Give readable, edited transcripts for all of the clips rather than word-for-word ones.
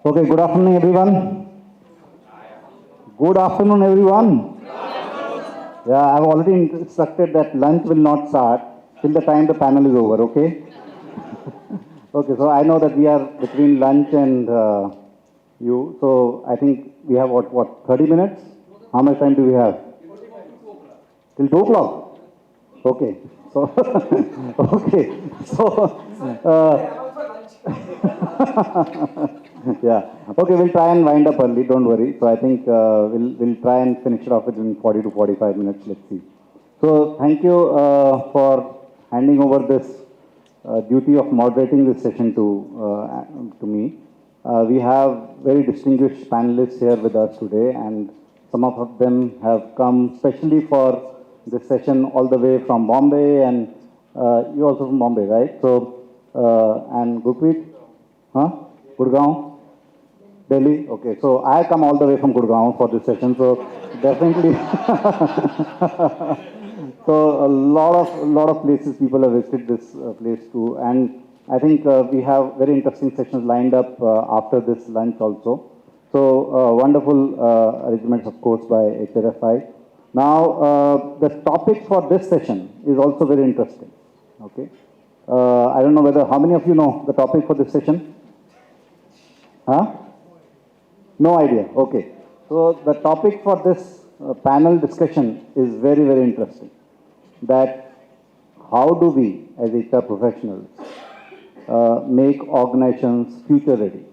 Okay, good afternoon, everyone. Good afternoon, everyone. Yeah, I've already instructed that lunch will not start till the time the panel is over, okay? Okay, so I know that we are between lunch and you, so I think we have what, 30 minutes? How much time do we have? Till 2 o'clock? Okay, so, okay, so, yeah. Okay, we'll try and wind up early. Don't worry. So I think we'll try and finish it off within 40 to 45 minutes. Let's see. So thank you for handing over this duty of moderating this session to me. We have very distinguished panelists here with us today, and some of them have come specially for this session all the way from Bombay, and you also from Bombay, right? So and Gurpreet, huh? Gurgaon. Delhi? Okay, so I come all the way from Gurgaon for this session, so definitely. So a lot of places people have visited this place too, and I think we have very interesting sessions lined up after this lunch also. So wonderful arrangements, of course, by HRFI. Now the topic for this session is also very interesting. Okay, I don't know whether how many of you know the topic for this session? Huh? No idea. Okay. So the topic for this panel discussion is very, very interesting. That how do we, as HR professionals, make organizations future ready?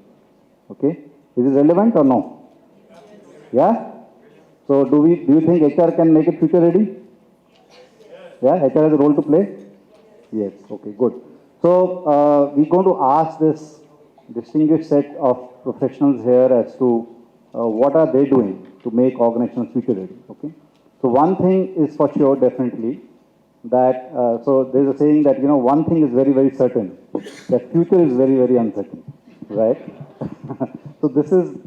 Okay. Is it relevant or no? Yeah. So do you think HR can make it future ready? Yeah. HR has a role to play. Yes. Okay. Good. So we're going to ask this distinguished set of professionals here as to what are they doing to make organizations future ready. Okay, so one thing is for sure, definitely, that so there's a saying that one thing is very, very certain, that future is very, very uncertain, right? So this is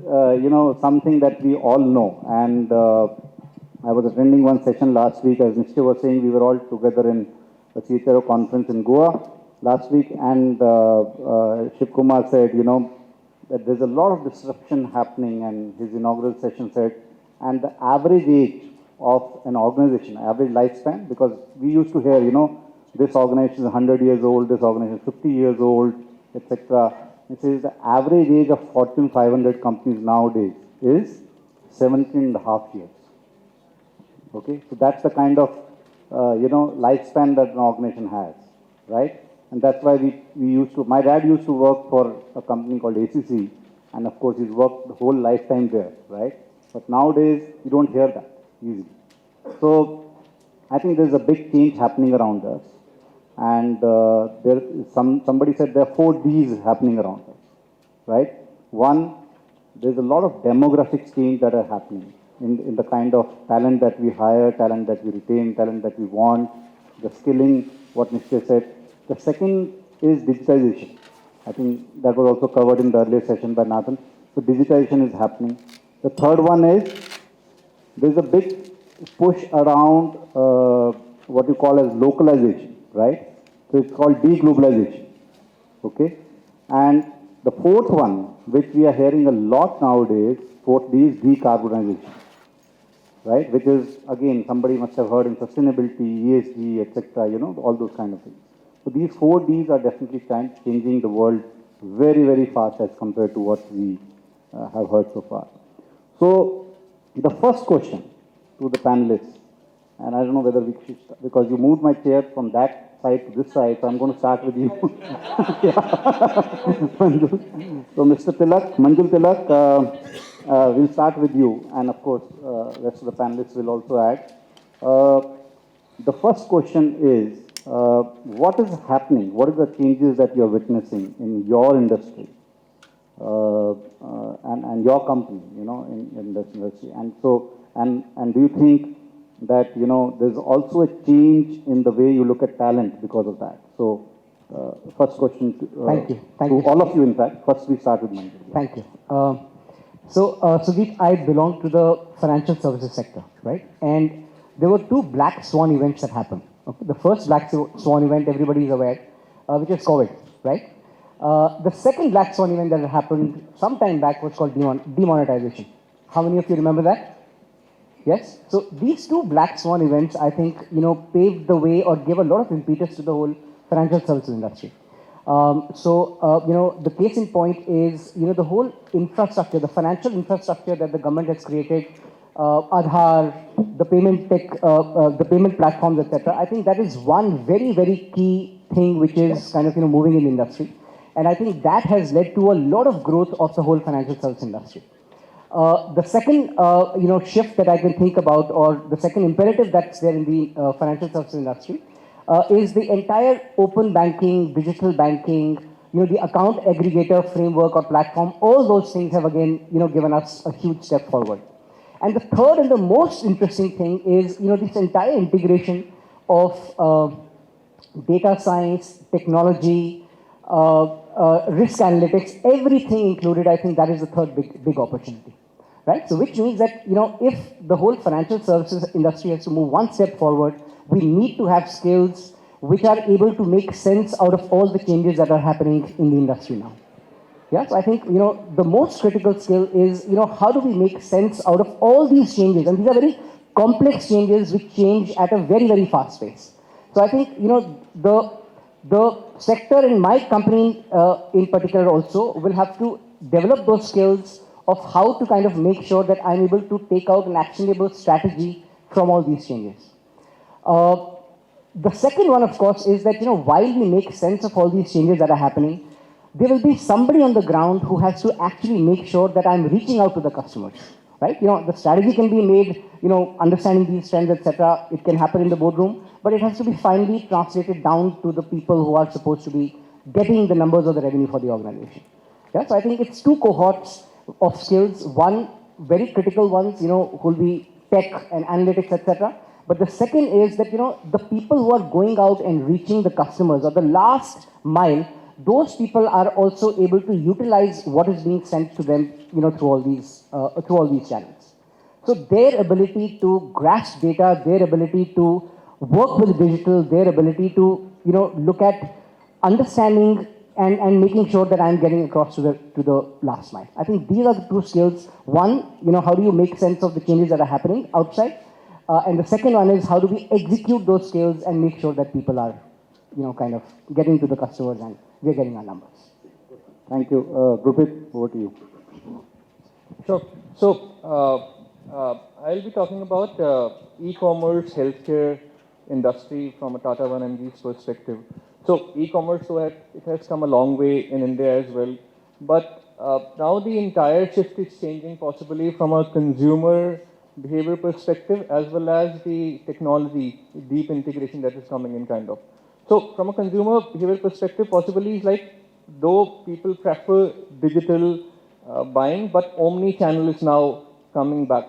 something that we all know, and I was attending one session last week, as Mr. was saying. We were all together in a CHRO conference in Goa last week, and Shiv Kumar said, that there's a lot of disruption happening, and his inaugural session said, and the average age of an organization, average lifespan, because we used to hear, this organization is 100 years old, this organization is 50 years old, etc. It says the average age of Fortune 500 companies nowadays is 17 and a half years. Okay, so that's the kind of, lifespan that an organization has, right? And that's why we used to, my dad used to work for a company called ACC, and of course he's worked the whole lifetime there, right? But nowadays, you don't hear that easily. So I think there's a big change happening around us. And somebody said there are 4 Ds happening around us, right? One, there's a lot of demographic change that are happening in the kind of talent that we hire, talent that we retain, talent that we want, the skilling, what Mr. said. The second is digitization. I think that was also covered in the earlier session by Nathan. So digitization is happening. The third one is there's a big push around what you call as localization, right? So it's called deglobalization. Okay? And the fourth one, which we are hearing a lot nowadays, fourth D is decarbonization, right? Which is, again, somebody must have heard in sustainability, ESG, etc., all those kind of things. So these 4 Ds are definitely changing the world very, very fast as compared to what we have heard so far. So the first question to the panelists, and I don't know whether we should, because you moved my chair from that side to this side, so I'm going to start with you. So Mr. Tilak, Manjul Tilak, we'll start with you, and of course, rest of the panelists will also add. The first question is, what is happening? What are the changes that you're witnessing in your industry and your company, in this industry? And so, and do you think that, there's also a change in the way you look at talent because of that? So, first question to, Thank you. all of you, in fact. First, we start with Manjul. Thank you. So, Sukhjit, I belong to the financial services sector, right? And there were 2 black swan events that happened. Okay? The first black swan event, everybody is aware, which is COVID, right? The second black swan event that happened some time back was called demonetization. How many of you remember that? Yes. So these two black swan events, I think, paved the way or gave a lot of impetus to the whole financial services industry. The case in point is, the whole infrastructure, the financial infrastructure that the government has created, Aadhaar, the payment tech, the payment platforms, etc. I think that is one very, very key thing which is kind of, moving in the industry. And I think that has led to a lot of growth of the whole financial service industry. The second, shift that I can think about, or the second imperative that's there in the financial services industry, is the entire open banking, digital banking, the account aggregator framework or platform. All those things have again, given us a huge step forward. And the third and the most interesting thing is, this entire integration of data science, technology, risk analytics, everything included. I think that is the third big opportunity. Right? So which means that, if the whole financial services industry has to move one step forward, we need to have skills which are able to make sense out of all the changes that are happening in the industry now. Yeah, so I think, the most critical skill is, how do we make sense out of all these changes? And these are very complex changes which change at a very, very fast pace. So I think, the sector in my company in particular also will have to develop those skills of how to kind of make sure that I'm able to take out an actionable strategy from all these changes. The second one, of course, is that, while we make sense of all these changes that are happening, there will be somebody on the ground who has to actually make sure that I'm reaching out to the customers, right? The strategy can be made, understanding these trends, etc. It can happen in the boardroom, but it has to be finally translated down to the people who are supposed to be getting the numbers of the revenue for the organization. Yeah, so I think it's two cohorts of skills. One, very critical ones, who will be tech and analytics, etc. But the second is that, the people who are going out and reaching the customers or the last mile, those people are also able to utilize what is being sent to them, through all these channels. So their ability to grasp data, their ability to work with digital, their ability to, look at understanding and making sure that I'm getting across to the last mile. I think these are the two skills. One, how do you make sense of the changes that are happening outside? And the second one is how do we execute those skills and make sure that people are, kind of getting to the customers and we're getting our numbers. Thank you. Gurpreet, over to you. Sure. So, I'll be talking about e-commerce, healthcare industry from a Tata 1mg's perspective. So, e-commerce, it has come a long way in India as well. But now the entire shift is changing possibly from a consumer behavior perspective as well as the technology, deep integration that is coming in kind of. So, from a consumer behavior perspective, possibly it's like, though people prefer digital buying, but omni-channel is now coming back.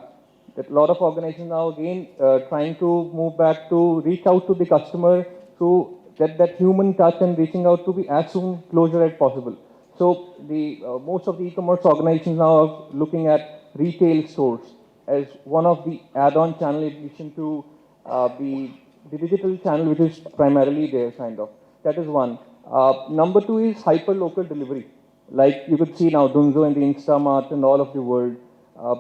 That a lot of organizations now again trying to move back to reach out to the customer to get that human touch and reaching out to be as soon closer as possible. So the most of the e-commerce organizations now are looking at retail stores as one of the add-on channel in addition to the digital channel which is primarily there kind of. That is one. Number two is hyper-local delivery. Like you could see now Dunzo and the Instamart and all of the world.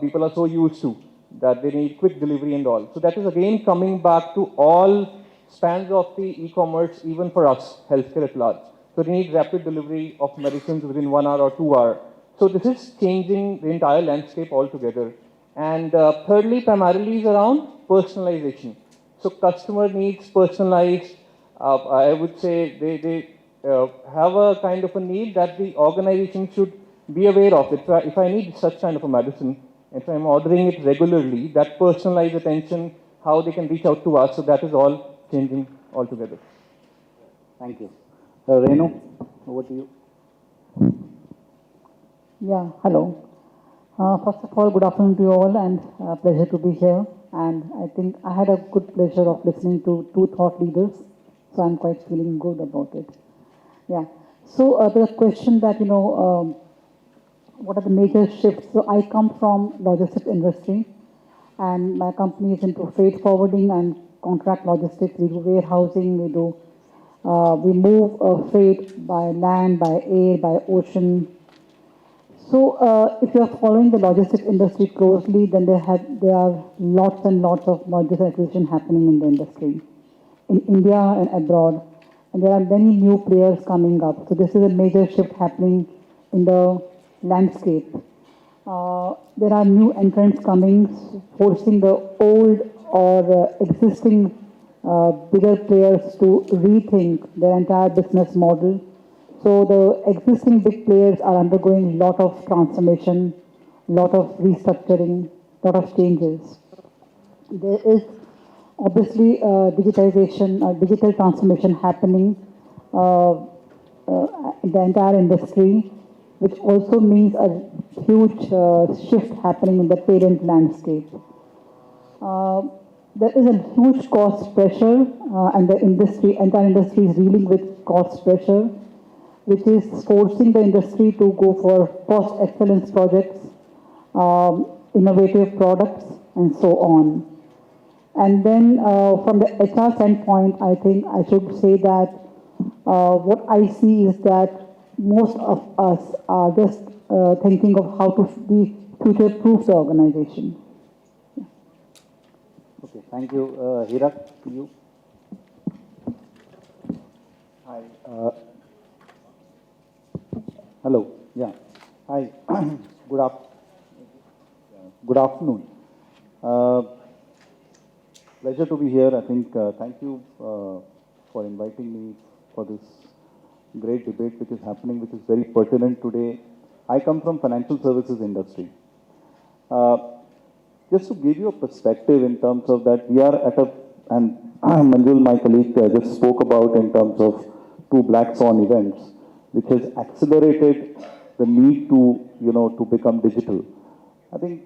People are so used to that they need quick delivery and all. So that is again coming back to all spans of the e-commerce, even for us, healthcare at large. So they need rapid delivery of medicines within 1 hour or 2 hours. So this is changing the entire landscape altogether. And thirdly, primarily is around personalization. So customer needs personalized, I would say they have a kind of a need that the organization should be aware of. If I need such kind of a medicine, if I'm ordering it regularly, that personalized attention, how they can reach out to us, so that is all changing altogether. Thank you. Renu, over to you. Yeah, hello. First of all, good afternoon to you all and pleasure to be here. And I think I had a good pleasure of listening to two thought leaders, so I'm quite feeling good about it. Yeah. So the question that, what are the major shifts? So I come from logistics industry and my company is into freight forwarding and contract logistics. We do warehousing, we do We move freight by land, by air, by ocean. So, if you are following the logistics industry closely, then there are lots and lots of mergers and acquisitions happening in the industry, in India and abroad, and there are many new players coming up. So, this is a major shift happening in the landscape. There are new entrants coming, forcing the old or existing bigger players to rethink their entire business model. So the existing big players are undergoing a lot of transformation, lot of restructuring, lot of changes. There is obviously digitization, digital transformation happening in the entire industry, which also means a huge shift happening in the parent landscape. There is a huge cost pressure, and the entire industry is dealing with cost pressure, which is forcing the industry to go for cost excellence projects, innovative products, and so on. And then from the HR standpoint, I think I should say that what I see is that most of us are just thinking of how to be future-proof the organization. Okay, thank you. Hirak, to you. Hi. Hello. Yeah. Hi. Good afternoon. Pleasure to be here. I think thank you for inviting me for this great debate which is happening, which is very pertinent today. I come from financial services industry. Just to give you a perspective in terms of that, we are at and Manjul, my colleague, just spoke about in terms of 2 black swan events, which has accelerated the need to, to become digital. I think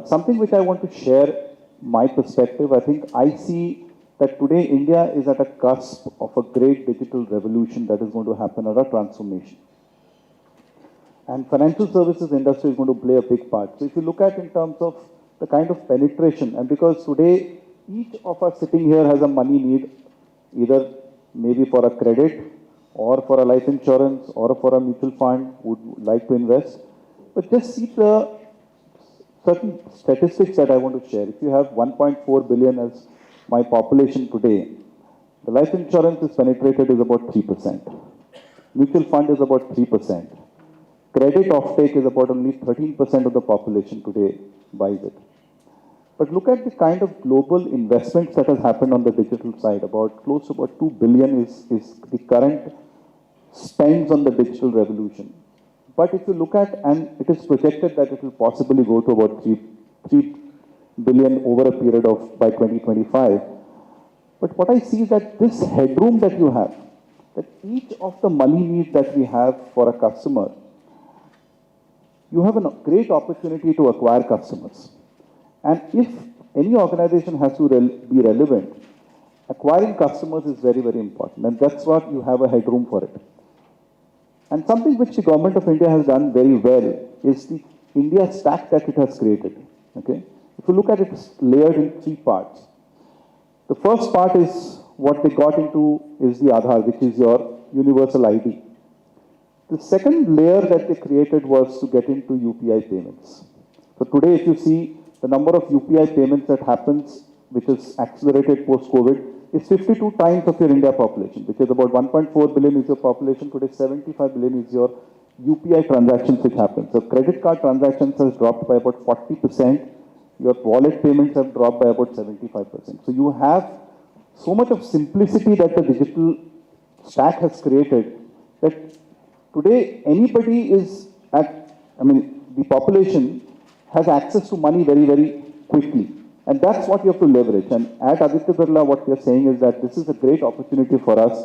something which I want to share my perspective, I think I see that today India is at a cusp of a great digital revolution that is going to happen, or a transformation. And financial services industry is going to play a big part. So if you look at in terms of the kind of penetration, and because today each of us sitting here has a money need, either maybe for a credit or for a life insurance or for a mutual fund, would like to invest. But just see the certain statistics that I want to share. If you have 1.4 billion as my population today, the life insurance is penetrated is about 3%. Mutual fund is about 3%. Credit offtake is about only 13% of the population today buys it. But look at the kind of global investments that has happened on the digital side. About close to about 2 billion is the current spends on the digital revolution. But if you look at, and it is projected that it will possibly go to about 3 billion over a period of by 2025. But what I see is that this headroom that you have, that each of the money needs that we have for a customer, you have a great opportunity to acquire customers. And if any organization has to be relevant, acquiring customers is very, very important. And that's what you have a headroom for it. And something which the government of India has done very well is the India stack that it has created. Okay? If you look at it, it's layered in 3 parts. The first part is what they got into is the Aadhaar, which is your universal ID. The second layer that they created was to get into UPI payments. So today, if you see the number of UPI payments that happens, which is accelerated post-COVID, is 52 times of your India population, which is about 1.4 billion is your population. Today, 75 billion is your UPI transactions which happen. So credit card transactions has dropped by about 40%. Your wallet payments have dropped by about 75%. So you have so much of simplicity that the digital stack has created that today anybody is the population has access to money very, very quickly. And that's what you have to leverage. And at Aditya Birla, what we are saying is that this is a great opportunity for us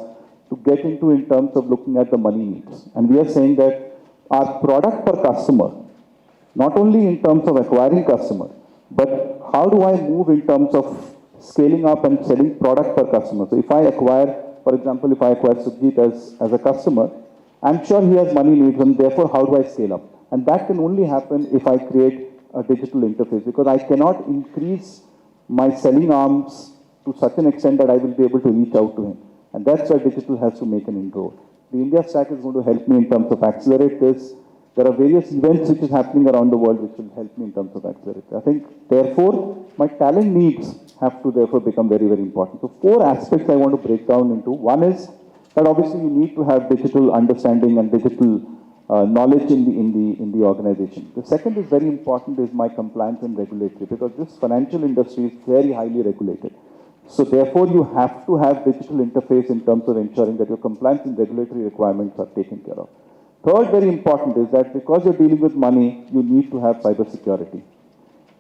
to get into in terms of looking at the money needs. And we are saying that our product per customer, not only in terms of acquiring customers, but how do I move in terms of scaling up and selling product per customer? So if I acquire, for example, if I acquire Sukhjit as a customer, I'm sure he has money needs, and therefore how do I scale up? And that can only happen if I create a digital interface, because I cannot increase my selling arms to such an extent that I will be able to reach out to him. And that's why digital has to make an inroad. The India Stack is going to help me in terms of accelerate this. There are various events which is happening around the world which will help me in terms of accelerate. I think, therefore, my talent needs have to therefore become very, very important. So 4 aspects I want to break down into. One is that obviously you need to have digital understanding and digital knowledge in the organization. The second is very important is my compliance and regulatory, because this financial industry is very highly regulated. So therefore, you have to have digital interface in terms of ensuring that your compliance and regulatory requirements are taken care of. Third, very important is that because you're dealing with money, you need to have cyber security.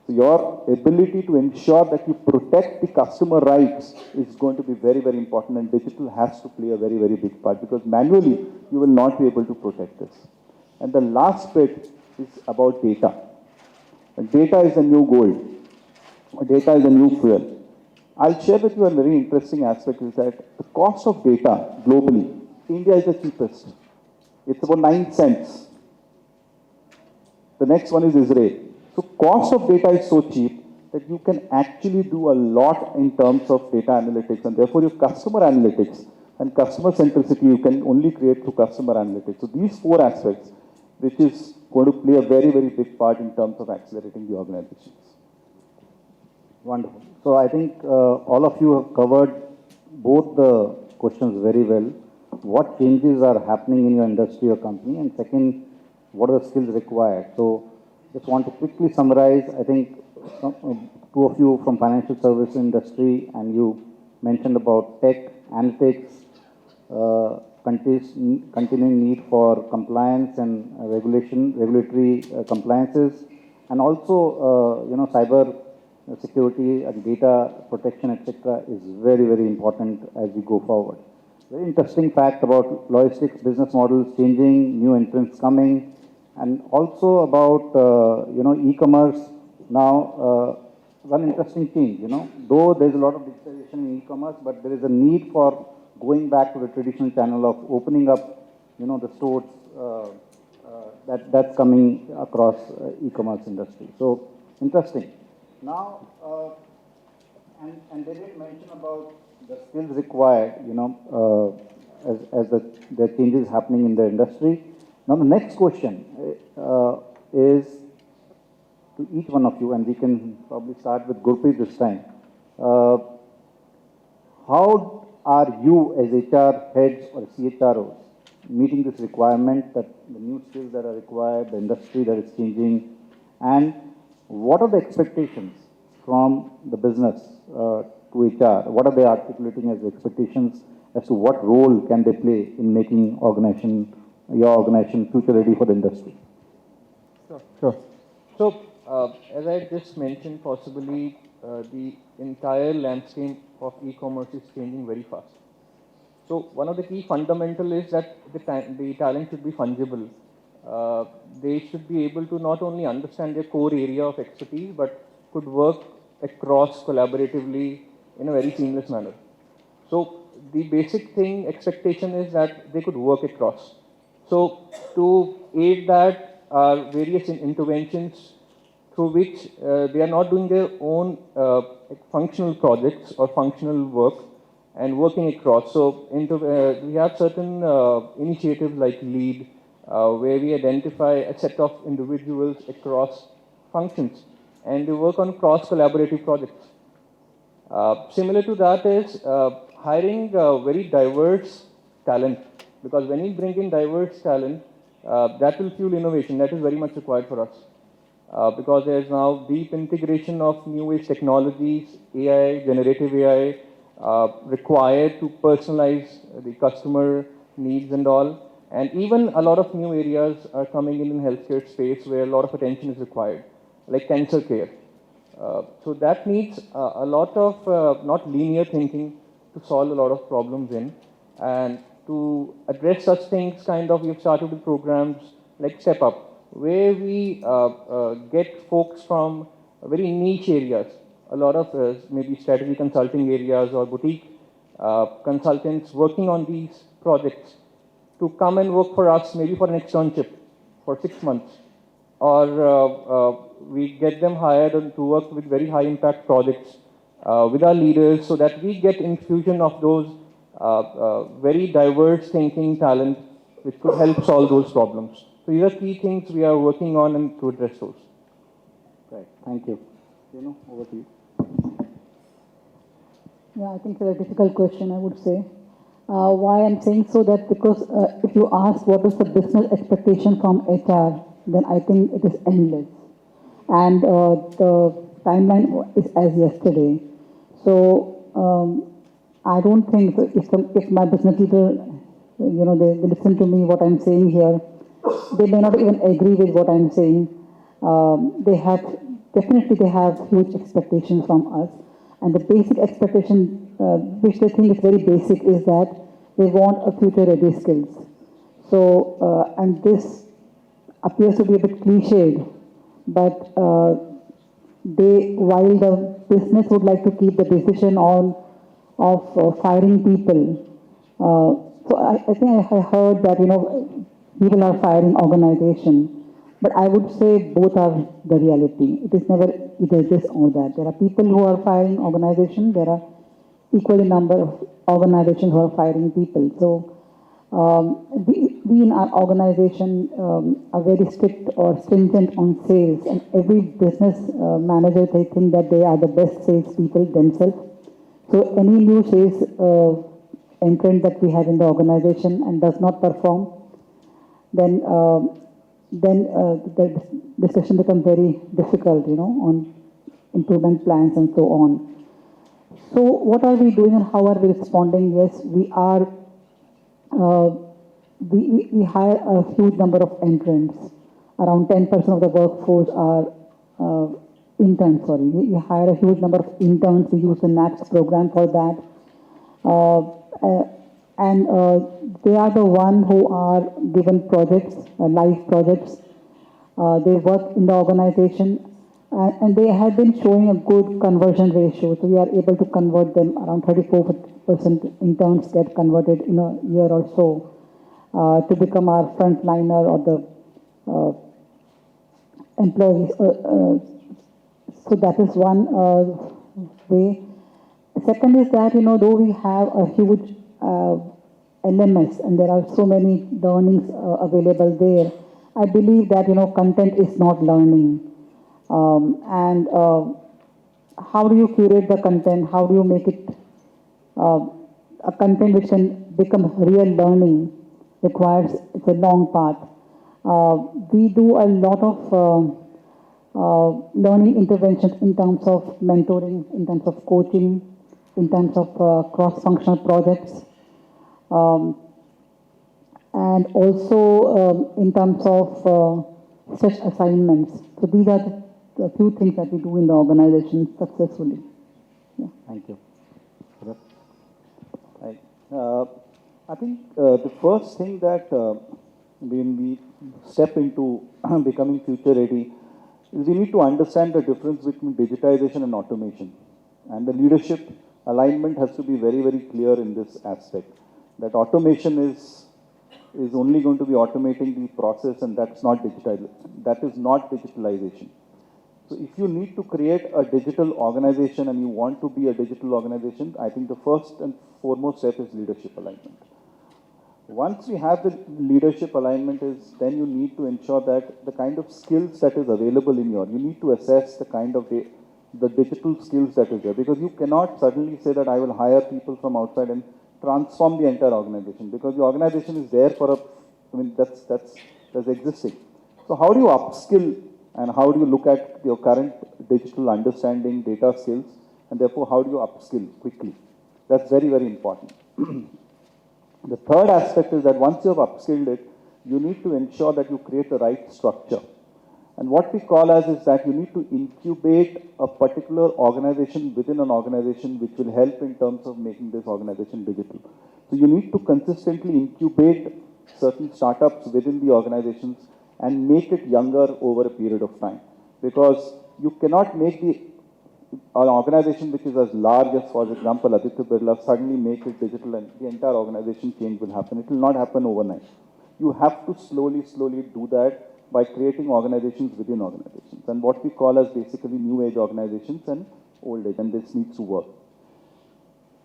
So your ability to ensure that you protect the customer rights is going to be very, very important, and digital has to play a very, very big part, because manually you will not be able to protect this. And the last bit is about data. And data is the new gold. Data is the new fuel. I'll share with you a very interesting aspect is that the cost of data globally, India is the cheapest. It's about 9 cents. The next one is Israel. So cost of data is so cheap that you can actually do a lot in terms of data analytics, and therefore your customer analytics and customer centricity you can only create through customer analytics. So these 4 aspects, which is going to play a very, very big part in terms of accelerating the organizations. Wonderful. So I think all of you have covered both the questions very well. What changes are happening in your industry or company? And second, what are the skills required? So just want to quickly summarize. I think two of you from financial service industry, and you mentioned about tech, analytics, continuing need for compliance and regulatory compliances, and also cyber security and data protection, etc., is very, very important as we go forward. Very interesting fact about logistics business models changing, new entrants coming, and also about e-commerce now. One interesting change, though there's a lot of digitalization in e-commerce, but there is a need for going back to the traditional channel of opening up, the stores that's coming across e-commerce industry. So interesting. Now, and they did mention about the skills required, as the changes happening in the industry. Now, the next question is to each one of you, and we can probably start with Gurpreet this time. How are you as HR heads or CHROs meeting this requirement, that the new skills that are required, the industry that is changing, and what are the expectations from the business to HR? What are they articulating as expectations as to what role can they play in making your organization future ready for the industry? Sure. So, as I just mentioned, possibly the entire landscape of e-commerce is changing very fast. So, one of the key fundamental is that the talent should be fungible. They should be able to not only understand their core area of expertise, but could work across collaboratively in a very seamless manner. So the basic expectation is that they could work across. So to aid that are various interventions through which they are not doing their own functional projects or functional work and working across. So we have certain initiatives like LEAD, where we identify a set of individuals across functions and they work on cross-collaborative projects. Similar to that is hiring very diverse talent, because when you bring in diverse talent, that will fuel innovation. That is very much required for us, because there is now deep integration of new age technologies, AI, generative AI, required to personalize the customer needs and all. And even a lot of new areas are coming in healthcare space where a lot of attention is required, like cancer care. So that needs a lot of not linear thinking to solve a lot of problems in. And to address such things, we've started with programs like Step Up, where we get folks from very niche areas, a lot of maybe strategy consulting areas or boutique consultants working on these projects, to come and work for us, maybe for an externship for 6 months. Or we get them hired to work with very high impact projects with our leaders, so that we get infusion of those very diverse thinking talent which could help solve those problems. So these are key things we are working on and to address those. Right. Thank you. Renu, over to you. Yeah, I think it's a very difficult question, I would say. Why I'm saying so that because if you ask what is the business expectation from HR, then I think it is endless. And the timeline is as yesterday. So I don't think so if my business leader, they listen to me, what I'm saying here, they may not even agree with what I'm saying. They have huge expectations from us. And the basic expectation, which they think is very basic, is that they want a future-ready skills. So, and this appears to be a bit cliched, but while the business would like to keep the decision of firing people, so I think I heard that, people are firing organization. But I would say both are the reality. It is never either this or that. There are people who are firing organization. There are equally number of organizations who are firing people. So we in our organization are very strict or stringent on sales. And every business manager, they think that they are the best sales people themselves. So any new sales entrant that we have in the organization and does not perform, then the discussion becomes very difficult, on improvement plans and so on. So what are we doing and how are we responding? Yes, we are, we hire a huge number of entrants. Around 10% of the workforce are interns, sorry. We hire a huge number of interns. We use the NAPS program for that. And they are the ones who are given projects, live projects. They work in the organization and they have been showing a good conversion ratio. So we are able to convert them. Around 34% interns get converted in a year or so to become our frontliner or the employees. So that is one way. Second is that, though we have a huge LMS and there are so many learnings available there, I believe that, content is not learning. And how do you curate the content? How do you make it a content which can become real learning? It's a long path. We do a lot of learning interventions in terms of mentoring, in terms of coaching, in terms of cross-functional projects, and also in terms of such assignments. So these are the few things that we do in the organization successfully. Yeah. Thank you. I think the first thing that when we step into becoming future ready is we need to understand the difference between digitization and automation. And the leadership alignment has to be very, very clear in this aspect. That automation is only going to be automating the process, and that is not digitalization. So if you need to create a digital organization and you want to be a digital organization, I think the first and foremost step is leadership alignment. Once we have the leadership alignment then you need to ensure that the kind of skills that is available in you need to assess the kind of the digital skills that is there, because you cannot suddenly say that I will hire people from outside and transform the entire organization, because the organization is there for that's existing. So how do you upskill and how do you look at your current digital understanding, data skills, and therefore how do you upskill quickly? That's very, very important. The third aspect is that once you have upskilled it, you need to ensure that you create the right structure. And what we call as is that you need to incubate a particular organization within an organization which will help in terms of making this organization digital. So you need to consistently incubate certain startups within the organizations and make it younger over a period of time. Because you cannot make an organization which is as large as, for example, Aditya Birla, suddenly make it digital and the entire organization change will happen. It will not happen overnight. You have to slowly do that by creating organizations within organizations, and what we call as basically new age organizations and old age, and this needs to work.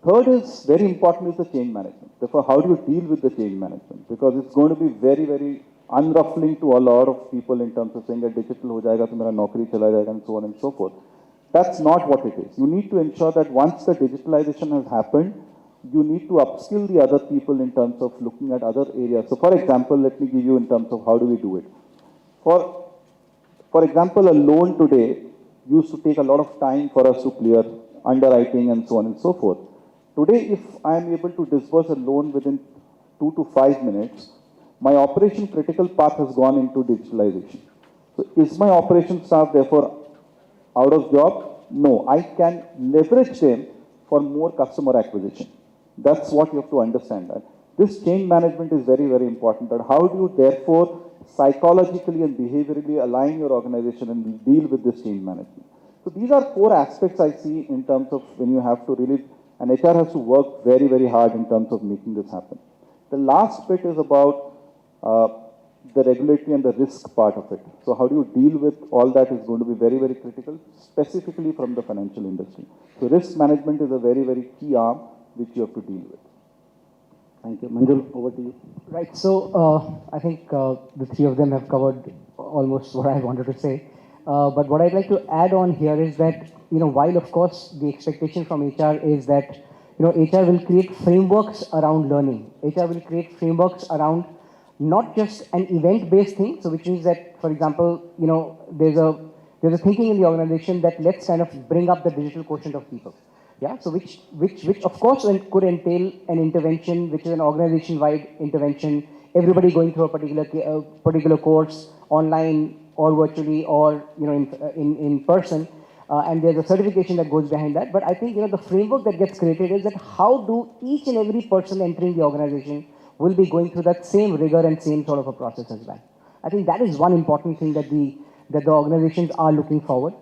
Third is very important is the change management. Therefore, how do you deal with the change management? Because it's going to be very, very unruffling to a lot of people in terms of saying that digital ho jayega to mera naukri chala jayega and so on and so forth. That's not what it is. You need to ensure that once the digitalization has happened, you need to upskill the other people in terms of looking at other areas. So, for example, let me give you in terms of how do we do it. For example, a loan today used to take a lot of time for us to clear underwriting and so on and so forth. Today, if I am able to disburse a loan within 2 to 5 minutes, my operation critical path has gone into digitalization. So, is my operation staff therefore out of job? No, I can leverage them for more customer acquisition. That's what you have to understand. That this change management is very, very important. That how do you therefore psychologically and behaviorally align your organization and deal with this change management? So these are 4 aspects I see in terms of when you have to really, and HR has to work very, very hard in terms of making this happen. The last bit is about the regulatory and the risk part of it. So how do you deal with all that is going to be very, very critical, specifically from the financial industry. So risk management is a very, very key arm which you have to deal with. Thank you. Manjul, over to you. Right. So I think the 3 of them have covered almost what I wanted to say. But what I'd like to add on here is that, while of course the expectation from HR is that, HR will create frameworks around learning. HR will create frameworks around not just an event-based thing. So which means that, for example, there's a thinking in the organization that let's kind of bring up the digital quotient of people. Yeah, so which of course could entail an intervention, which is an organization-wide intervention, everybody going through a particular course, online or virtually or in person, and there's a certification that goes behind that. But I think the framework that gets created is that how do each and every person entering the organization will be going through that same rigor and same sort of a process as well. I think that is one important thing that the organizations are looking forward.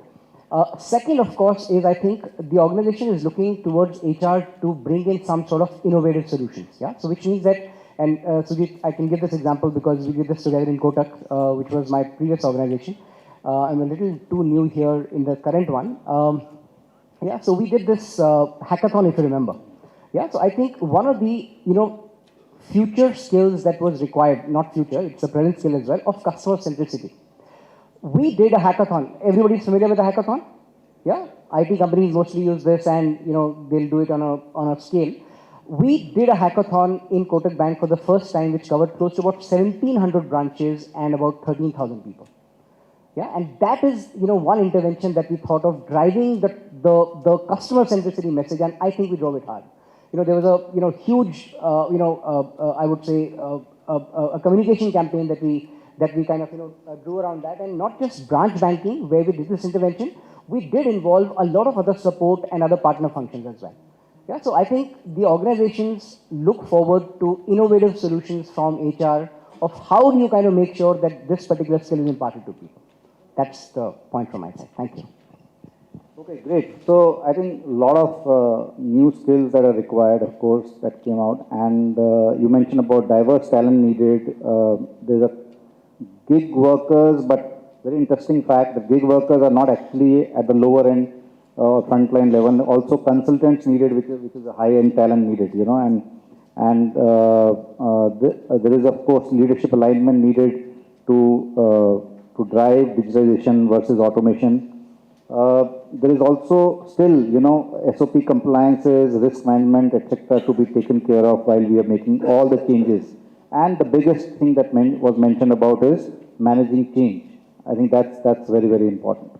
Second, of course, is I think the organization is looking towards HR to bring in some sort of innovative solutions. Yeah, so which means that, and Sukhjit, I can give this example because we did this together in Kotak, which was my previous organization. I'm a little too new here in the current one. Yeah, so we did this hackathon, if you remember. Yeah, so I think one of the future skills that was required, not future, it's a present skill as well, of customer centricity. We did a hackathon. Everybody's familiar with a hackathon? Yeah? IT companies mostly use this and, they'll do it on a scale. We did a hackathon in Kotak Bank for the first time, which covered close to about 1,700 branches and about 13,000 people. Yeah? And that is, one intervention that we thought of driving the customer centricity message, and I think we drove it hard. There was a, huge, I would say, a communication campaign that we kind of drew around that, and not just branch banking where we did this intervention, we did involve a lot of other support and other partner functions as well. Yeah, so I think the organizations look forward to innovative solutions from HR of how do you kind of make sure that this particular skill is imparted to people. That's the point from my side. Thank you. Okay, great. So I think a lot of new skills that are required, of course, that came out, and you mentioned about diverse talent needed. There's a gig workers, but very interesting fact, the gig workers are not actually at the lower end frontline level. Also consultants needed, which is a high-end talent needed, and there is of course leadership alignment needed to drive digitalization versus automation. There is also still, SOP compliances, risk management, etc., to be taken care of while we are making all the changes. And the biggest thing that was mentioned about is managing change. I think that's very, very important.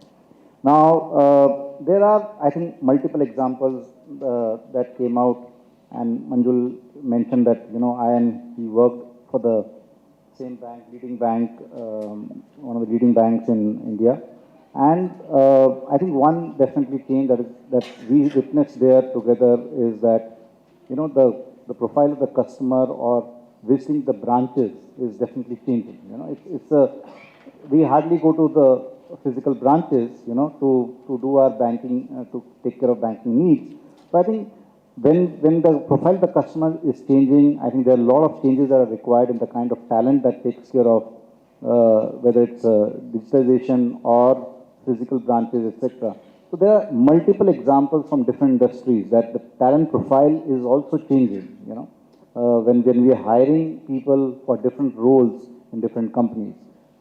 Now, there are, I think, multiple examples that came out, and Manjul mentioned that, he worked for the same bank, leading bank, one of the leading banks in India. And I think one definitely change that we witnessed there together is that, the profile of the customer or visiting the branches is definitely changing. We hardly go to the physical branches, to do our banking, to take care of banking needs. So I think when the profile of the customer is changing, I think there are a lot of changes that are required in the kind of talent that takes care of whether it's digitization or physical branches, etc. So there are multiple examples from different industries that the talent profile is also changing, you know, when we are hiring people for different roles in different companies.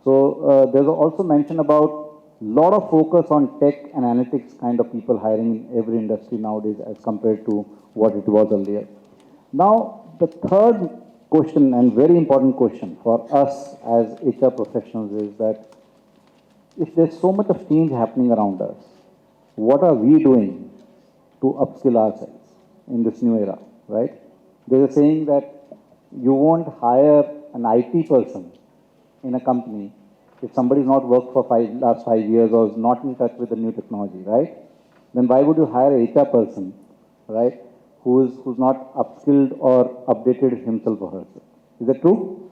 So there's also mention about lot of focus on tech and analytics kind of people hiring in every industry nowadays as compared to what it was earlier. Now, the third question and very important question for us as HR professionals is that if there's so much of change happening around us, what are we doing to upskill ourselves in this new era, right? There's a saying that you won't hire an IT person in a company if somebody's not worked for last 5 years or is not in touch with the new technology, right? Then why would you hire a HR person, right, who's not upskilled or updated himself or herself? Is that true?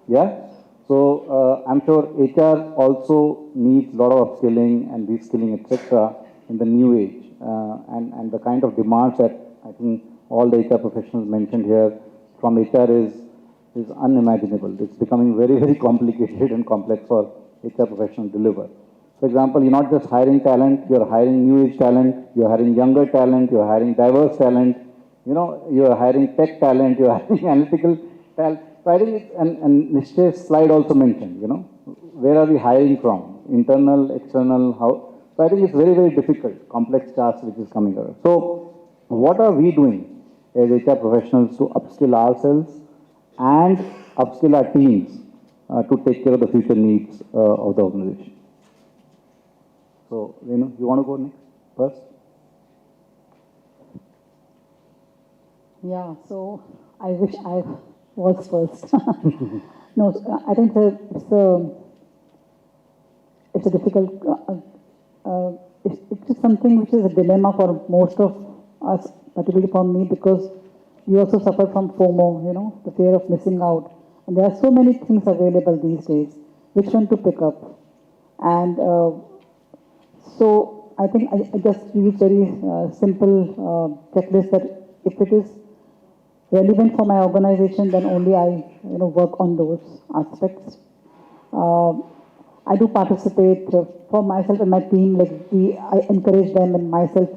Yeah? So I'm sure HR also needs a lot of upskilling and reskilling, etc., in the new age. And the kind of demands that I think all the HR professionals mentioned here from HR is unimaginable. It's becoming very, very complicated and complex for HR professionals to deliver. For example, you're not just hiring talent, you're hiring new age talent, you're hiring younger talent, you're hiring diverse talent, you know, you're hiring tech talent, you're hiring analytical talent. So I think it's, and Nishay's slide also mentioned, you know, where are we hiring from? Internal, external, how? So I think it's very, very difficult, complex task which is coming out. So what are we doing as HR professionals to upskill ourselves and upskill our teams to take care of the future needs of the organization? So, Renu, you want to go next first? Yeah, so I wish I was first. No, I think it's a difficult, it's something which is a dilemma for most of us, particularly for me, because you also suffer from FOMO, you know, the fear of missing out. And there are so many things available these days. Which one to pick up? And so I think I just use very simple checklist that if it is relevant for my organization, then only I work on those aspects. I do participate for myself and my team. I encourage them and myself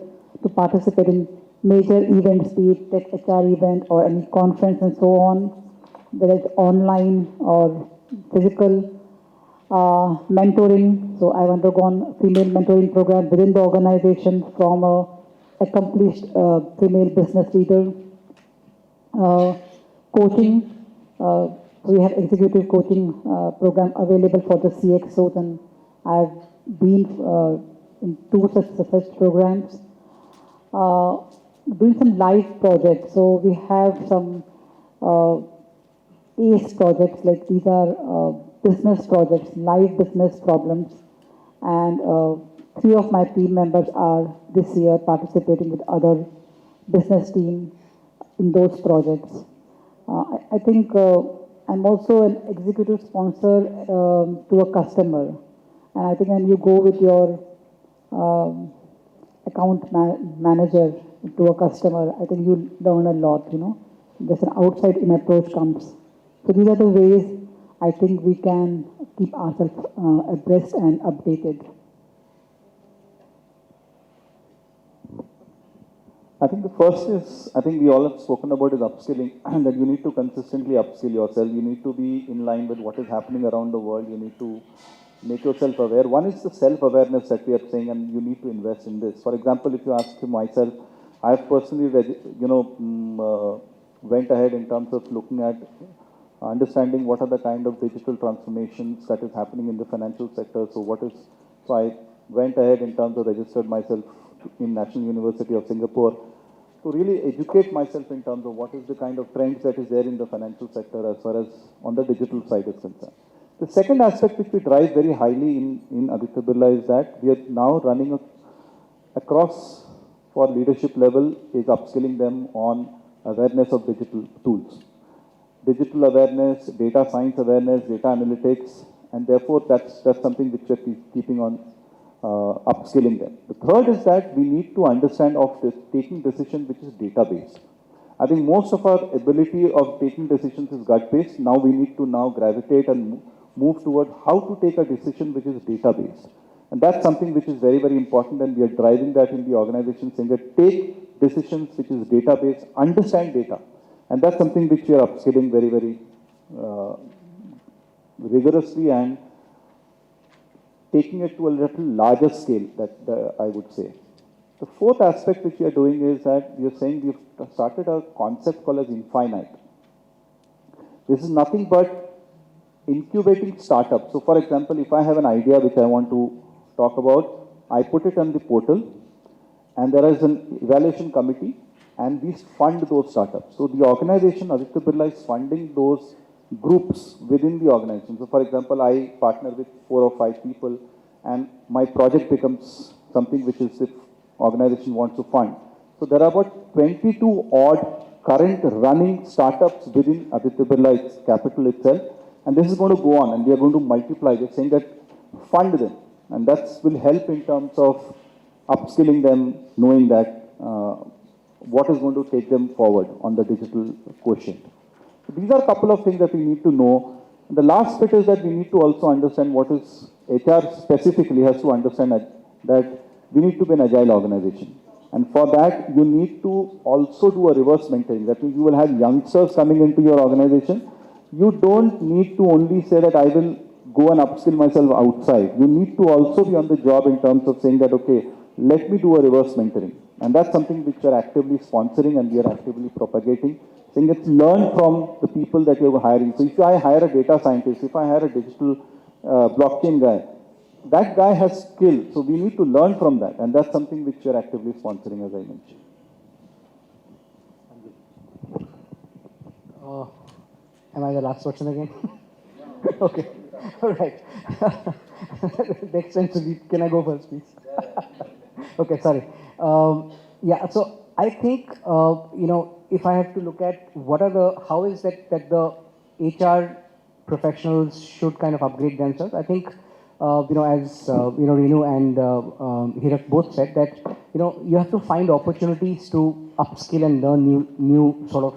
to participate in major events, be it tech HR event or any conference and so on, whether it's online or physical. Mentoring. So I've undergone a female mentoring program within the organization from a accomplished female business leader. Coaching. We have executive coaching program available for the CXOs, and I've been in 2 such programs. Doing some live projects. So we have some ACE projects, like these are business projects, live business problems, and 3 of my team members are this year participating with other business team in those projects. I think I'm also an executive sponsor to a customer, and I think when you go with your account manager to a customer, I think you learn a lot, you know. There's an outside-in approach comes. So these are the ways I think we can keep ourselves abreast and updated. I think the first is, I think we all have spoken about is upskilling, and that you need to consistently upskill yourself. You need to be in line with what is happening around the world. You need to make yourself aware. One is the self-awareness that we are saying, and you need to invest in this. For example, if you ask myself, I have personally, went ahead in terms of looking at understanding what are the kind of digital transformations that is happening in the financial sector. So I went ahead in terms of registered myself in National University of Singapore to really educate myself in terms of what is the kind of trends that is there in the financial sector as far as on the digital side is concerned. The second aspect which we drive very highly in Aditya Birla is that we are now running across for leadership level is upskilling them on awareness of digital tools. Digital awareness, data science awareness, data analytics, and therefore that's something which we're keeping on upskilling them. The third is that we need to understand of this taking decision which is data-based. I think most of our ability of taking decisions is gut-based. Now we need to now gravitate and move toward how to take a decision which is data-based. And that's something which is very, very important, and we are driving that in the organization, saying that take decisions which is data-based, understand data. And that's something which we are upskilling very, very rigorously and taking it to a little larger scale, that I would say. The fourth aspect which we are doing is that we are saying we've started a concept called as Infinite. This is nothing but incubating startups. So for example, if I have an idea which I want to talk about, I put it on the portal and there is an evaluation committee and we fund those startups. So the organization, Aditya Birla, is funding those groups within the organization. So for example, I partner with 4 or 5 people and my project becomes something which is if organization wants to fund. So there are about 22 odd current running startups within Aditya Birla capital itself. And this is going to go on and we are going to multiply. They're saying that fund them. And that will help in terms of upskilling them, knowing that what is going to take them forward on the digital quotient. So these are a couple of things that we need to know. And the last bit is that we need to also understand what is HR specifically has to understand that we need to be an agile organization. And for that, you need to also do a reverse mentoring. That means you will have youngsters coming into your organization. You don't need to only say that I will go and upskill myself outside. You need to also be on the job in terms of saying that, okay, let me do a reverse mentoring. And that's something which we are actively sponsoring and we are actively propagating. Saying it's learn from the people that you're hiring. So if I hire a data scientist, if I hire a digital blockchain guy, that guy has skill. So we need to learn from that. And that's something which we are actively sponsoring, as I mentioned. Am I the last person again? Okay. All right. Next time, can I go first, please? Okay, sorry. Yeah, so I think, if I have to look at how is that the HR professionals should kind of upgrade themselves, I think, as, Renu and Hirak both said that, you have to find opportunities to upskill and learn new sort of,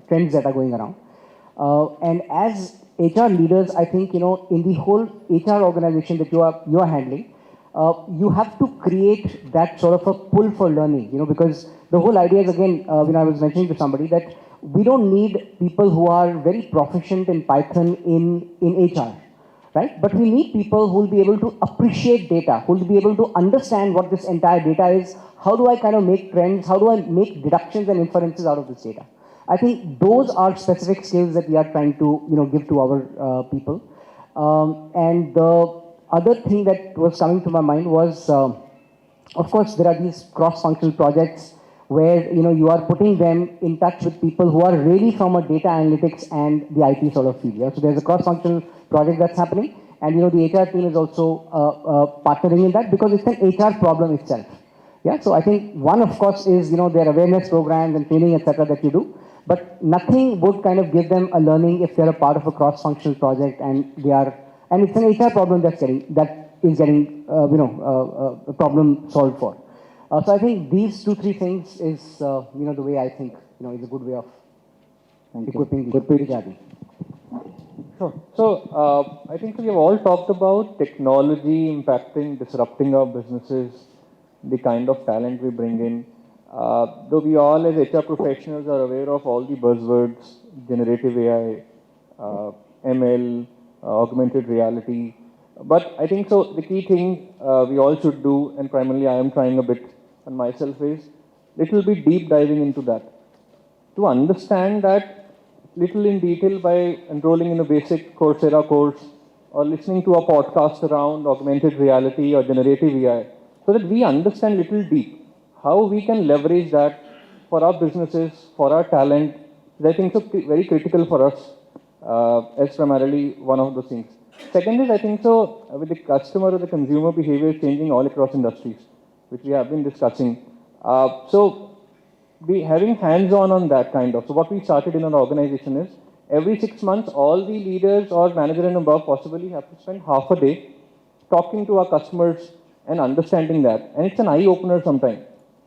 trends that are going around. And as HR leaders, I think, in the whole HR organization that you are handling, you have to create that sort of a pull for learning, because the whole idea is, again, I was mentioning to somebody that we don't need people who are very proficient in Python in HR, right? But we need people who will be able to appreciate data, who will be able to understand what this entire data is, how do I kind of make trends, how do I make deductions and inferences out of this data. I think those are specific skills that we are trying to, give to our people. And the other thing that was coming to my mind was, of course, there are these cross-functional projects where, you are putting them in touch with people who are really from a data analytics and the IT sort of field. Yeah? So there's a cross-functional project that's happening. And, the HR team is also partnering in that because it's an HR problem itself. Yeah, so I think one, of course, is, their awareness programs and training, etc. that you do. But nothing would kind of give them a learning if they're a part of a cross-functional project and and it's an HR problem that is getting a problem solved for. So I think these 2-3 things is, the way I think, is a good way of equipping the HR. Sure. So I think we have all talked about technology impacting, disrupting our businesses, the kind of talent we bring in. Though we all as HR professionals are aware of all the buzzwords, generative AI, ML, augmented reality. But I think so the key thing we all should do, and primarily I am trying a bit on myself, is little bit deep diving into that. To understand that little in detail by enrolling in a basic Coursera course or listening to a podcast around augmented reality or generative AI, so that we understand little deep how we can leverage that for our businesses, for our talent. I think so very critical for us as primarily one of those things. Second is, I think so, with the customer or the consumer behavior changing all across industries, which we have been discussing. So be having hands-on on that kind of. So what we started in an organization is every 6 months, all the leaders or manager and above possibly have to spend half a day talking to our customers and understanding that. And it's an eye-opener sometimes.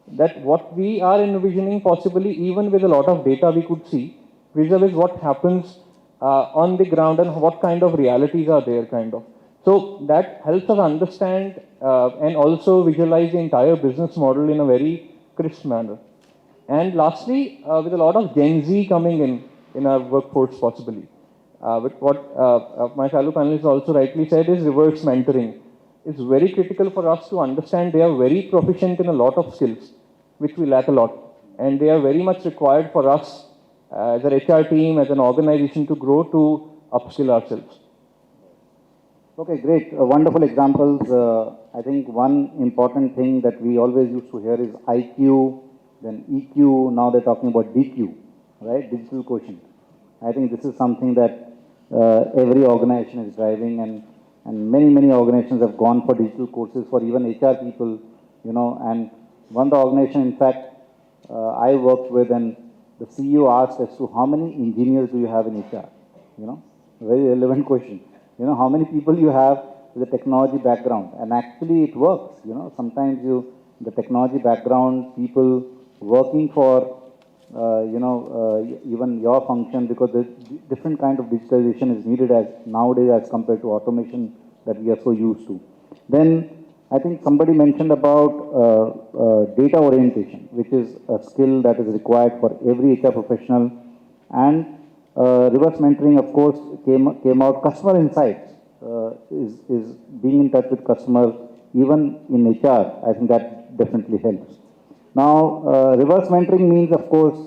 That what we are envisioning possibly even with a lot of data we could see, vis-a-vis what happens on the ground and what kind of realities are there kind of. So that helps us understand and also visualize the entire business model in a very crisp manner. And lastly, with a lot of Gen Z coming in our workforce possibly, with what my fellow panelists also rightly said is reverse mentoring. It's very critical for us to understand they are very proficient in a lot of skills, which we lack a lot. And they are very much required for us as an HR team, as an organization to grow to upskill ourselves. Okay, great. Wonderful examples. I think one important thing that we always used to hear is IQ, then EQ. Now they're talking about DQ, right? Digital quotient. I think this is something that every organization is driving, and many organizations have gone for digital courses for even HR people, you know. And one of the organization, in fact, I worked with, and the CEO asked as to how many engineers do you have in HR? You know, very relevant question. You know, how many people you have with a technology background? And actually it works, you know. Sometimes the technology background, people working for, even your function, because the different kind of digitalization is needed as nowadays as compared to automation that we are so used to. Then I think somebody mentioned about data orientation, which is a skill that is required for every HR professional. And reverse mentoring, of course, came out. Customer insights is being in touch with customers, even in HR. I think that definitely helps. Now, reverse mentoring means, of course,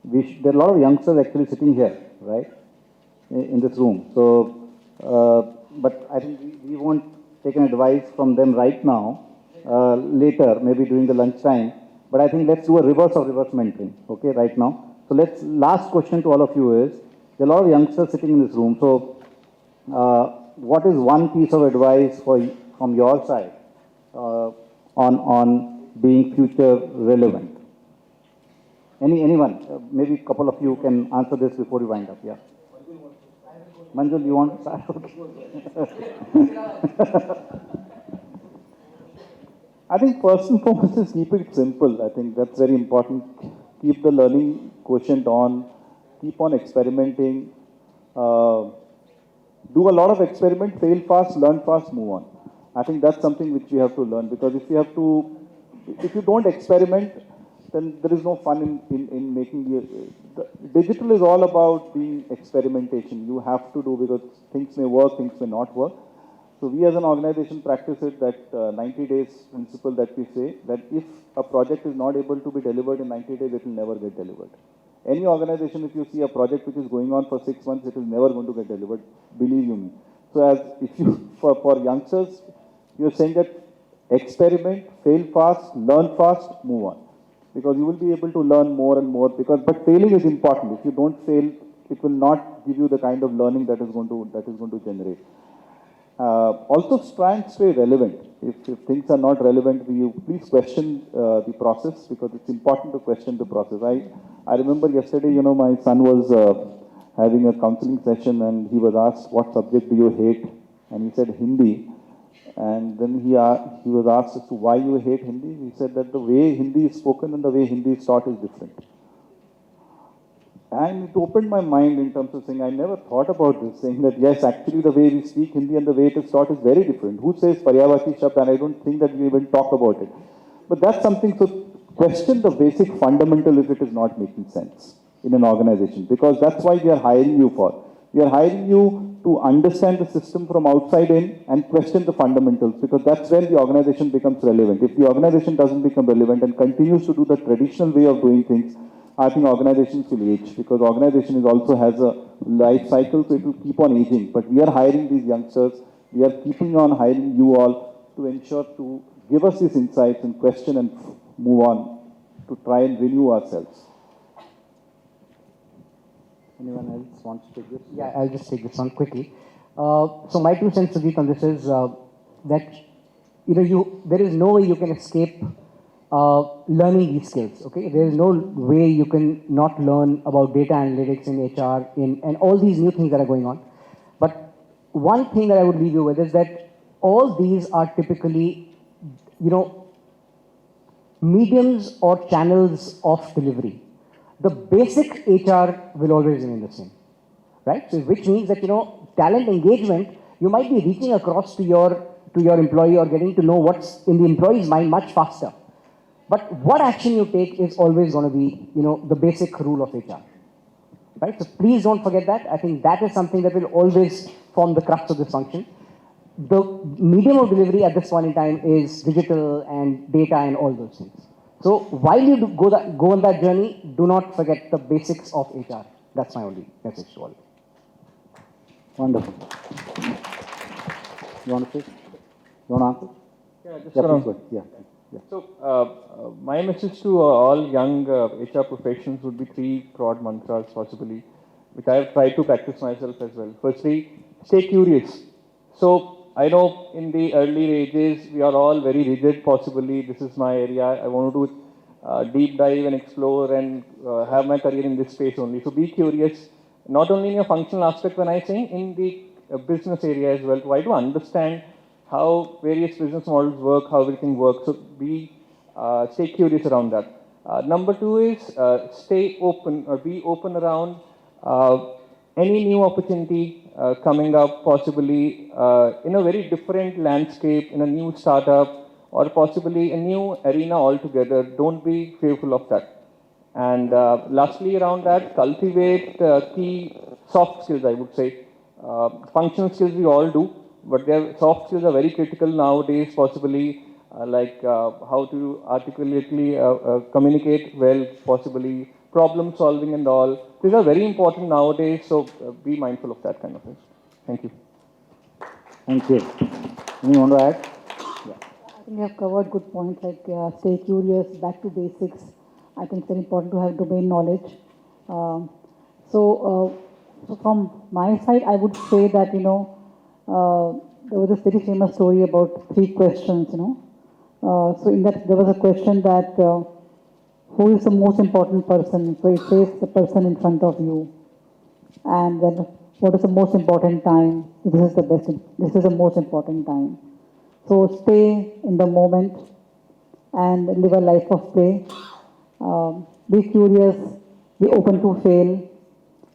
there are a lot of youngsters actually sitting here, right, in this room. So, but I think we won't take an advice from them right now. Later, maybe during the lunchtime. But I think let's do a reverse of reverse mentoring, okay, right now. So last question to all of you is, there are a lot of youngsters sitting in this room. So what is one piece of advice from your side on being future relevant? Anyone? Maybe a couple of you can answer this before we wind up. Yeah. Manjul, you want to start? Okay. I think first and foremost is keep it simple. I think that's very important. Keep the learning quotient on, keep on experimenting, do a lot of experiment, fail fast, learn fast, move on. I think that's something which we have to learn, because if you don't experiment, then there is no fun in making the digital is all about the experimentation. You have to do, because things may work, things may not work. So we as an organization practice it, that 90 days principle that we say, that if a project is not able to be delivered in 90 days, it will never get delivered. Any organization, if you see a project which is going on for 6 months, it is never going to get delivered, believe you me. So as if you, for youngsters, you're saying that experiment, fail fast, learn fast, move on. Because you will be able to learn more and more, but failing is important. If you don't fail, it will not give you the kind of learning that is going to generate. Also try and stay relevant. If things are not relevant, you please question the process, because it's important to question the process. I remember yesterday, you know, my son was having a counseling session, and he was asked, what subject do you hate? And he said Hindi. And then he was asked as to why you hate Hindi. He said that the way Hindi is spoken and the way Hindi is taught is different. And it opened my mind in terms of saying, I never thought about this, saying that yes, actually the way we speak Hindi and the way it is taught is very different. Who says Paryavachi Shabd? And I don't think that we even talk about it. But that's something, so question the basic fundamental if it is not making sense in an organization, because that's why we are hiring you for. We are hiring you to understand the system from outside in and question the fundamentals, because that's when the organization becomes relevant. If the organization doesn't become relevant and continues to do the traditional way of doing things, I think organizations will age, because organization also has a life cycle, so it will keep on aging. But we are hiring these youngsters, we are keeping on hiring you all to ensure to give us these insights and question and move on to try and renew ourselves. Anyone else wants to take this? Yeah, I'll just take this one quickly. So my 2 cents, Sukhjit, on this is that there is no way you can escape learning these skills. Okay, there is no way you can not learn about data analytics in HR and all these new things that are going on. But one thing that I would leave you with is that all these are typically, mediums or channels of delivery. The basic HR will always remain the same, right? So which means that, talent engagement you might be reaching across to your employee or getting to know what's in the employee's mind much faster. But what action you take is always going to be, the basic rule of HR. Right? So please don't forget that. I think that is something that will always form the crux of this function. The medium of delivery at this point in time is digital and data and all those things. So while you go on that journey, do not forget the basics of HR. That's my only message to all. Wonderful. You want to say? You want to answer? Yeah, just Yeah, gonna- please go ahead. Yeah. So, my message to all young HR professionals would be three broad mantras, possibly, which I have tried to practice myself as well. Firstly, stay curious. So, I know in the early ages, we are all very rigid, possibly. This is my area. I want to do deep dive and explore and have my career in this space only. So, be curious, not only in your functional aspect, when I say in the business area as well. Try to understand how various business models work, how everything works. So stay curious around that. Number two is stay open or be open around any new opportunity coming up, possibly in a very different landscape, in a new startup, or possibly a new arena altogether. Don't be fearful of that. And lastly, around that, cultivate key soft skills, I would say. Functional skills we all do, but their soft skills are very critical nowadays, possibly like how to articulately communicate well, possibly problem solving and all. These are very important nowadays, so be mindful of that kind of thing. Thank you. Thank you. Anyone want to add? I think you have covered good points like stay curious, back to basics. I think it's very important to have domain knowledge. So from my side, I would say that, there was this very famous story about 3 questions, So in that, there was a question that who is the most important person? So it says the person in front of you. And then what is the most important time? This is the most important time. So stay in the moment and live a life of play. Be curious, be open to fail,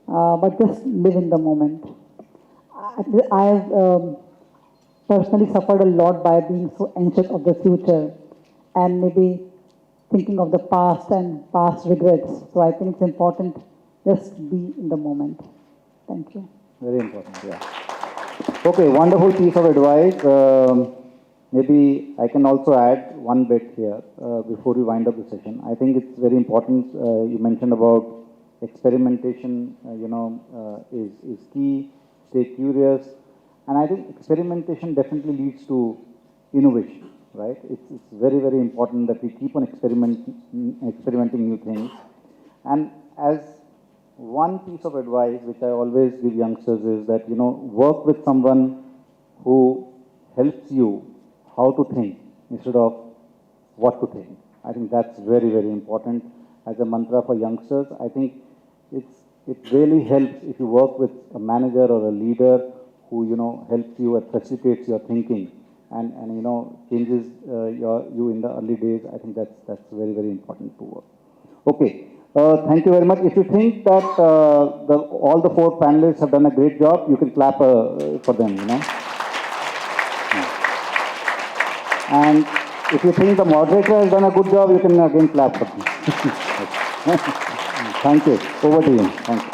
but just live in the moment. I have personally suffered a lot by being so anxious of the future and maybe thinking of the past and past regrets. So I think it's important just be in the moment. Thank you. Very important, yeah. Okay, wonderful piece of advice. Maybe I can also add one bit here before we wind up the session. I think it's very important. You mentioned about experimentation, is key. Stay curious. And I think experimentation definitely leads to innovation, right? It's very, very important that we keep on experimenting new things. And as one piece of advice, which I always give youngsters is that, work with someone who helps you how to think instead of what to think. I think that's very, very important as a mantra for youngsters. I think it really helps if you work with a manager or a leader who, helps you and facilitates your thinking and changes you in the early days. I think that's very, very important to work. Okay. Thank you very much. If you think that all the 4 panelists have done a great job, you can clap for them, And if you think the moderator has done a good job, you can again clap for them. Thank you. Over to you. Thank you.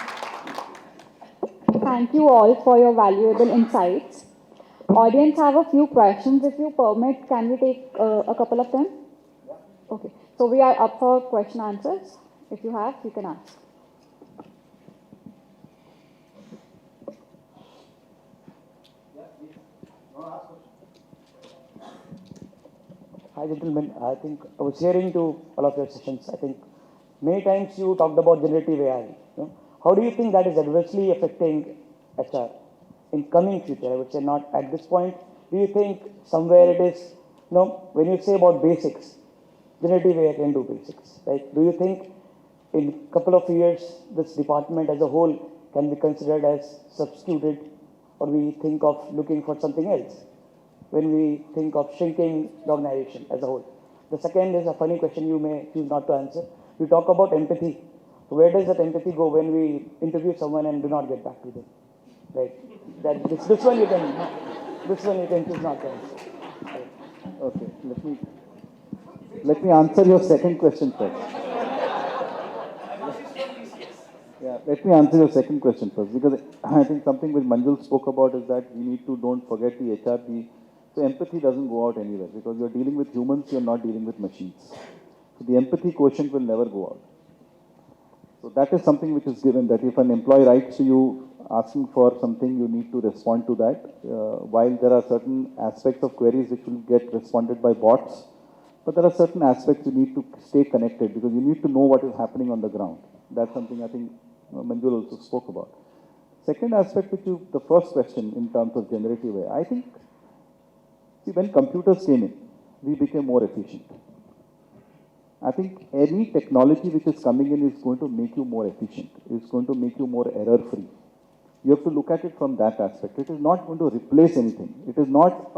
Thank you all for your valuable insights. Audience have a few questions. If you permit, can we take a couple of them? Okay. So we are up for question answers. If you have, you can ask. Hi gentlemen, I think I was hearing to all of your sessions. I think many times you talked about generative AI. How do you think that is adversely affecting HR in coming future? I would say not at this point. Do you think somewhere it is, when you say about basics, generative AI can do basics, right? Do you think in a couple of years this department as a whole can be considered as substituted, or we think of looking for something else when we think of shrinking the organization as a whole? The second is a funny question you may choose not to answer. You talk about empathy. So where does that empathy go when we interview someone and do not get back to them? right? This one you can choose not to answer. Okay, let me answer your second question first. Yeah, let me answer your second question first, because I think something which Manjul spoke about is that we need to don't forget the HR. So empathy doesn't go out anywhere, because you're dealing with humans, you're not dealing with machines. So the empathy quotient will never go out. So that is something which is given, that if an employee writes to you asking for something, you need to respond to that. While there are certain aspects of queries which will get responded by bots, but there are certain aspects you need to stay connected, because you need to know what is happening on the ground. That's something I think Manjul also spoke about. Second aspect, the first question in terms of generative AI, I think, see, when computers came in, we became more efficient. I think any technology which is coming in is going to make you more efficient. It's going to make you more error-free. You have to look at it from that aspect. It is not going to replace anything. It is not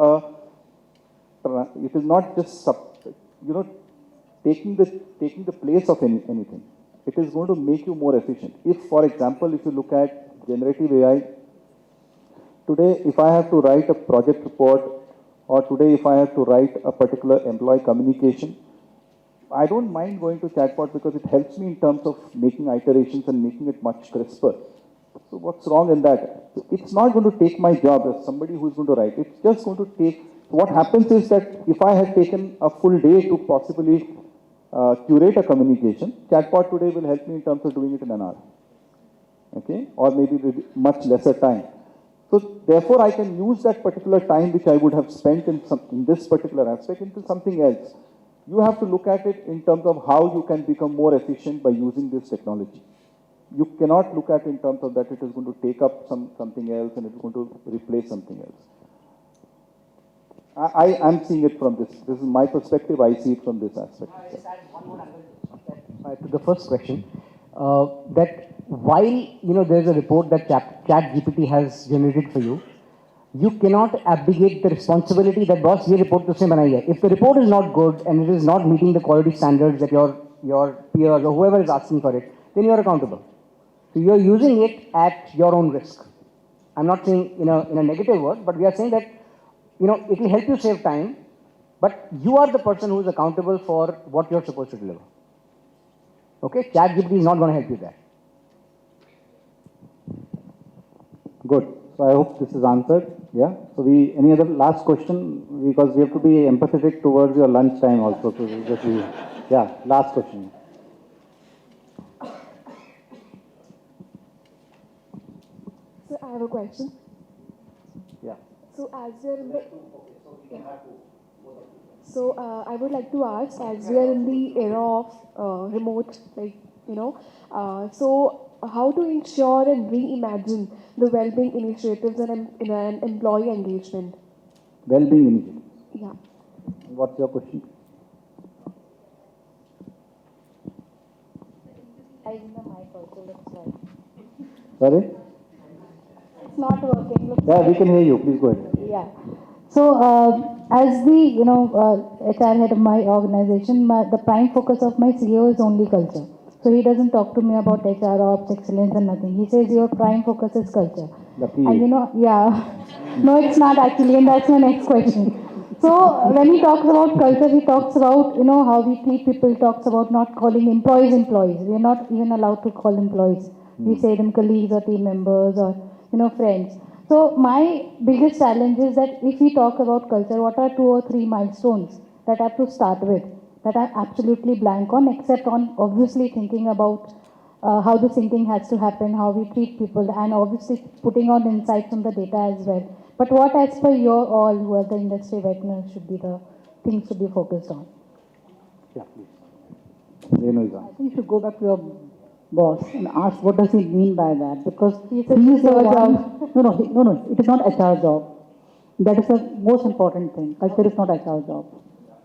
just taking the place of anything. It is going to make you more efficient. If, for example, if you look at generative AI, today, if I have to write a project report, or today, if I have to write a particular employee communication, I don't mind going to chatbot, because it helps me in terms of making iterations and making it much crisper. So what's wrong in that? It's not going to take my job as somebody who's going to write. It's just going to take, what happens is that if I had taken a full day to possibly curate a communication, chatbot today will help me in terms of doing it in an hour. Okay? Or maybe with much lesser time. So therefore, I can use that particular time which I would have spent in this particular aspect into something else. You have to look at it in terms of how you can become more efficient by using this technology. You cannot look at it in terms of that it is going to take up something else and it's going to replace something else. I'm seeing it from this. This is my perspective. I see it from this aspect. I'll just add one more angle to the first question. That while there's a report that ChatGPT has generated for you, you cannot abdicate the responsibility that boss ये report तुझसे बनाई है. If the report is not good and it is not meeting the quality standards that your peers or whoever is asking for it, then you are accountable. So you are using it at your own risk. I'm not saying in a negative word, but we are saying that it will help you save time, but you are the person who is accountable for what you're supposed to deliver. Okay, ChatGPT is not going to help you there. Good. So I hope this is answered. Yeah. So any other last question, because we have to be empathetic towards your lunch time also. So just yeah. Last question. So I have a question. Yeah. So as you're in the So I would like to ask, as we are in the era of remote, so how to ensure and reimagine the well-being initiatives in an employee engagement? Well-being initiatives. Yeah. What's your question? I think the mic also looks like. Sorry? It's not working. Yeah, we can hear you. Please go ahead. Yeah. So, as the HR head of my organization, the prime focus of my CEO is only culture. So he doesn't talk to me about HR ops, excellence, and nothing. He says your prime focus is culture. Lucky. And no, it's not actually, and that's my next question. So when he talks about culture, he talks about how we treat people. He talks about not calling employees. We are not even allowed to call employees. We say them colleagues or team members or friends. So my biggest challenge is that if we talk about culture, what are 2 or 3 milestones that I have to start with, that I'm absolutely blank on, except on obviously thinking about how the syncing has to happen, how we treat people, and obviously putting on insights from the data as well. But what, as per you all who are the industry veterans, should be the things to be focused on? Yeah, please. Renu is on. I think you should go back to your boss and ask what does he mean by that, because he is the one. No, it is not HR job. That is the most important thing. Culture is not HR job.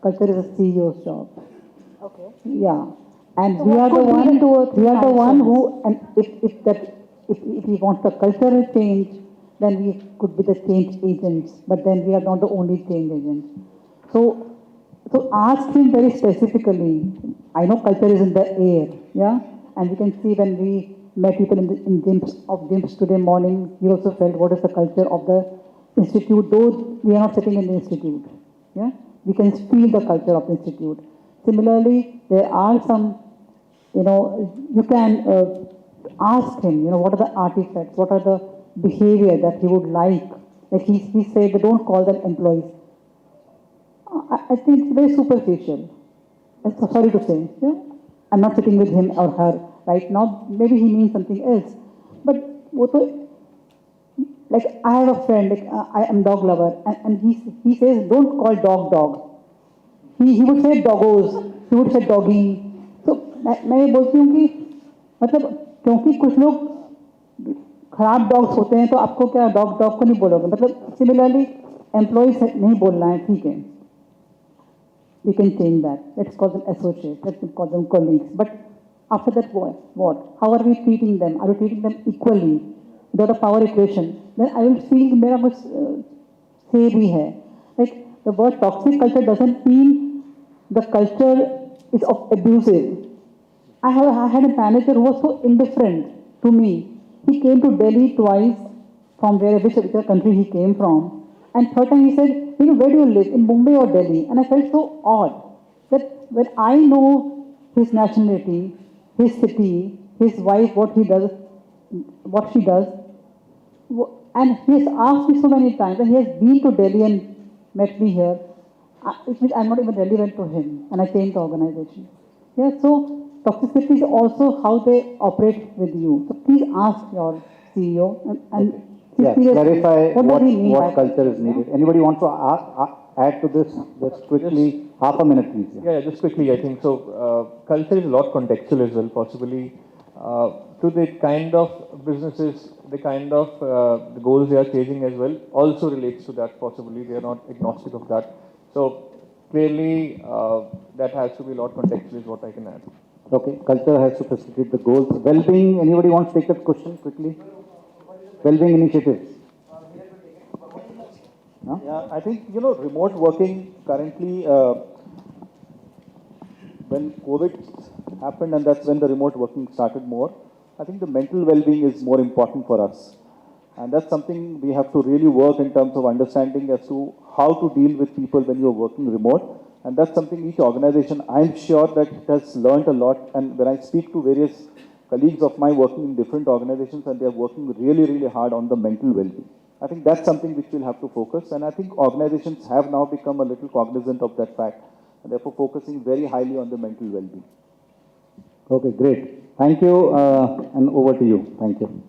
Culture is a CEO's job. Okay. Yeah, and So we are the one. We are the one milestones? who, and if we want the cultural change, then we could be the change agents. But then we are not the only change agents. So ask him very specifically. I know culture is in the air, yeah, and we can see when we met people in gyms today morning. He also felt what is the culture of the institute, though we are not sitting in the institute. Yeah, we can feel the culture of the institute. Similarly, there are some, you can ask him, what are the artifacts, what are the behavior that he would like. Like he said, they don't call them employees. I think it's very superficial. I'm so sorry to say. Yeah? I'm not sitting with him or her right now. Maybe he means something else. But like I have a friend, like I am dog lover, and he says, don't call dog. He would say doggos, he would say doggy. So मैं ये बोलती हूँ कि मतलब क्योंकि कुछ लोग खराब डॉग्स होते हैं तो आपको क्या डॉग को नहीं बोलोगे मतलब सिमिलरली एम्प्लॉयज नहीं बोलना है ठीक है we can change that. Let's call them associates, let's call them colleagues. But after that, what? How are we treating them? Are we treating them equally? Without a power equation, then I will feel मेरा कुछ say भी है. Like the word toxic culture doesn't mean the culture is of abusive. I had a manager who was so indifferent to me. He came to Delhi twice from whichever country he came from. And third time he said, where do you live? In Mumbai or Delhi? And I felt so odd that when I know his nationality, his city, his wife, what she does, and he has asked me so many times, and he has been to Delhi and met me here, which I'm not even relevant to him, and I changed the organization. Yeah, so toxicity is also how they operate with you. So please ask your CEO and clarify what does he mean what culture is needed. Anybody want to add to this? Just quickly, half a minute, please. Yeah, just quickly, I think so. Culture is a lot contextual as well, possibly to the kind of businesses, the kind of the goals they are chasing as well, also relates to that. Possibly, they are not agnostic of that. So clearly, that has to be a lot contextual, is what I can add. Okay, culture has to facilitate the goals. Well-being. Anybody wants to take that question quickly? Well-being initiatives. No? Yeah, I think, remote working currently, when COVID happened and that's when the remote working started more, I think the mental well-being is more important for us. And that's something we have to really work in terms of understanding as to how to deal with people when you're working remote. And that's something each organization, I'm sure that it has learned a lot. And when I speak to various colleagues of mine working in different organizations, and they're working really, really hard on the mental well-being. I think that's something which we'll have to focus, and I think organizations have now become a little cognizant of that fact, and therefore focusing very highly on the mental well-being. Okay, great. Thank you, and over to you. Thank you.